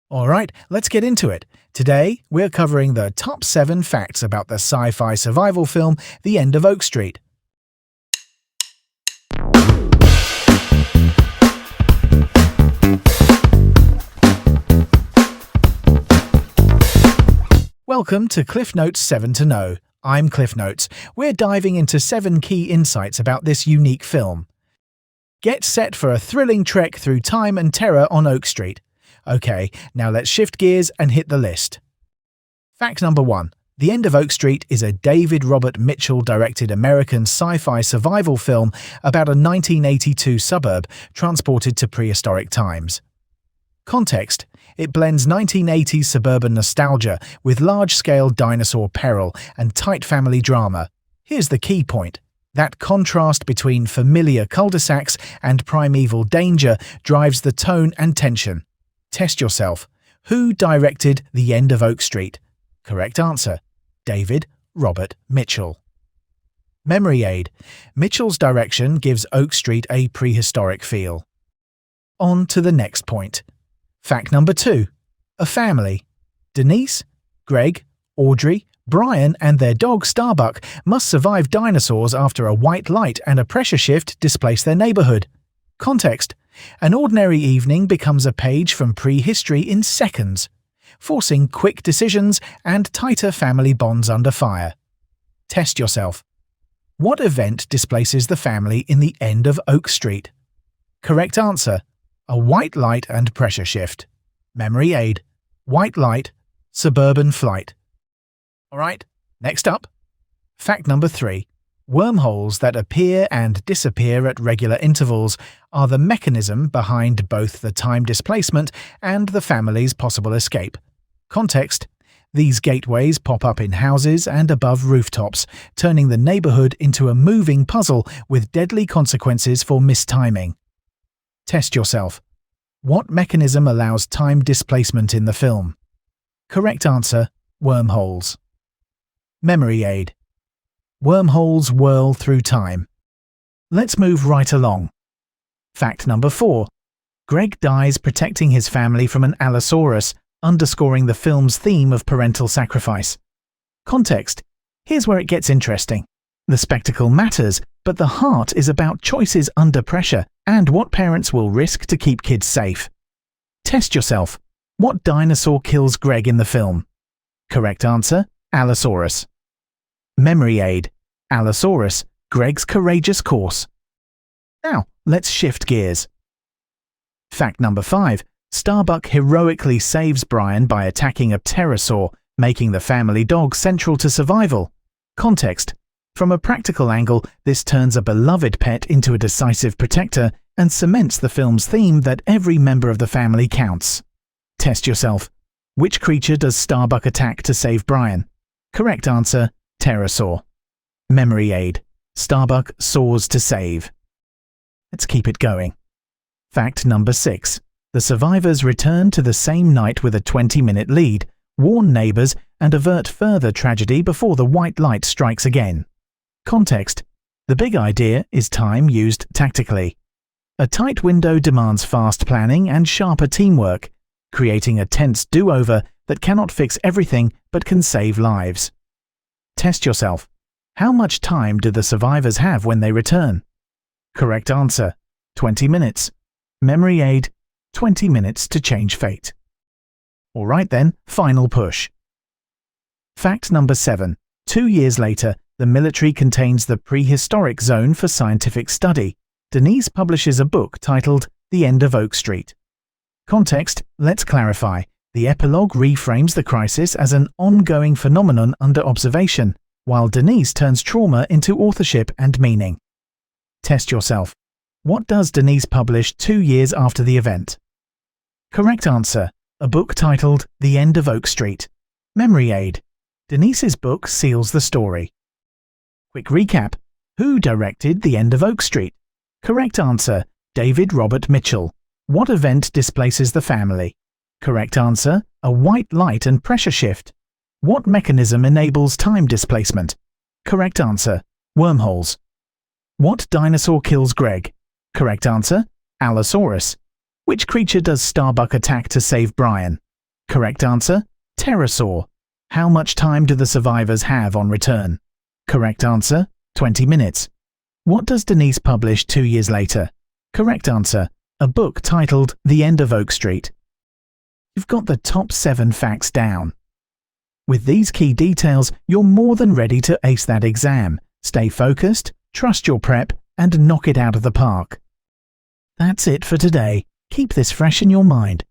Alright, let's get into it. Today, we're covering the top 7 facts about the sci-fi survival film The End of Oak Street. Welcome to Cliff Notes 7 to Know. I'm Cliff Notes. We're diving into 7 key insights about this unique film. Get set for a thrilling trek through time and terror on Oak Street. Okay, now let's shift gears and hit the list. Fact number 1. The End of Oak Street is a David Robert Mitchell-directed American sci-fi survival film about a 1982 suburb transported to prehistoric times. Context: it blends 1980s suburban nostalgia with large-scale dinosaur peril and tight family drama. Here's the key point. That contrast between familiar cul-de-sacs and primeval danger drives the tone and tension. Test yourself. Who directed The End of Oak Street? Correct answer: David Robert Mitchell. Memory aid. Mitchell's direction gives Oak Street a prehistoric feel. On to the next point. Fact number 2. A family. Denise, Greg, Audrey, Brian and their dog Starbuck must survive dinosaurs after a white light and a pressure shift displace their neighborhood. Context: an ordinary evening becomes a page from prehistory in seconds, forcing quick decisions and tighter family bonds under fire. Test yourself. What event displaces the family in The End of Oak Street? Correct answer: a white light and pressure shift. Memory aid. White light. Suburban flight. Alright, next up. Fact number 3. Wormholes that appear and disappear at regular intervals are the mechanism behind both the time displacement and the family's possible escape. Context: these gateways pop up in houses and above rooftops, turning the neighborhood into a moving puzzle with deadly consequences for mistiming. Test yourself. What mechanism allows time displacement in the film? Correct answer: wormholes. Memory aid. Wormholes whirl through time. Let's move right along. Fact number 4. Greg dies protecting his family from an Allosaurus, underscoring the film's theme of parental sacrifice. Context: here's where it gets interesting. The spectacle matters, but the heart is about choices under pressure and what parents will risk to keep kids safe. Test yourself. What dinosaur kills Greg in the film? Correct answer: Allosaurus. Memory aid. Allosaurus, Greg's courageous course. Now, let's shift gears. Fact number 5. Starbuck heroically saves Brian by attacking a pterosaur, making the family dog central to survival. Context: from a practical angle, this turns a beloved pet into a decisive protector and cements the film's theme that every member of the family counts. Test yourself. Which creature does Starbuck attack to save Brian? Correct answer: pterosaur. Memory aid. Starbuck soars to save. Let's keep it going. Fact number 6. The survivors return to the same night with a 20-minute lead, warn neighbors, and avert further tragedy before the white light strikes again. Context: the big idea is time used tactically. A tight window demands fast planning and sharper teamwork, creating a tense do-over that cannot fix everything but can save lives. Test yourself. How much time do the survivors have when they return? Correct answer: 20 minutes. Memory aid. 20 minutes to change fate. Alright then, final push. Fact number 7. 2 years later, the military contains the prehistoric zone for scientific study. Denise publishes a book titled The End of Oak Street. Context: let's clarify. The epilogue reframes the crisis as an ongoing phenomenon under observation, while Denise turns trauma into authorship and meaning. Test yourself. What does Denise publish 2 years after the event? Correct answer: a book titled The End of Oak Street. Memory aid. Denise's book seals the story. Quick recap. Who directed The End of Oak Street? Correct answer: David Robert Mitchell. What event displaces the family? Correct answer: a white light and pressure shift. What mechanism enables time displacement? Correct answer: wormholes. What dinosaur kills Greg? Correct answer: Allosaurus. Which creature does Starbuck attack to save Brian? Correct answer, pterosaur. How much time do the survivors have on return? Correct answer, 20 minutes. What does Denise publish 2 years later? Correct answer, a book titled The End of Oak Street. You've got the top 7 facts down. With these key details, you're more than ready to ace that exam. Stay focused, trust your prep, and knock it out of the park. That's it for today. Keep this fresh in your mind.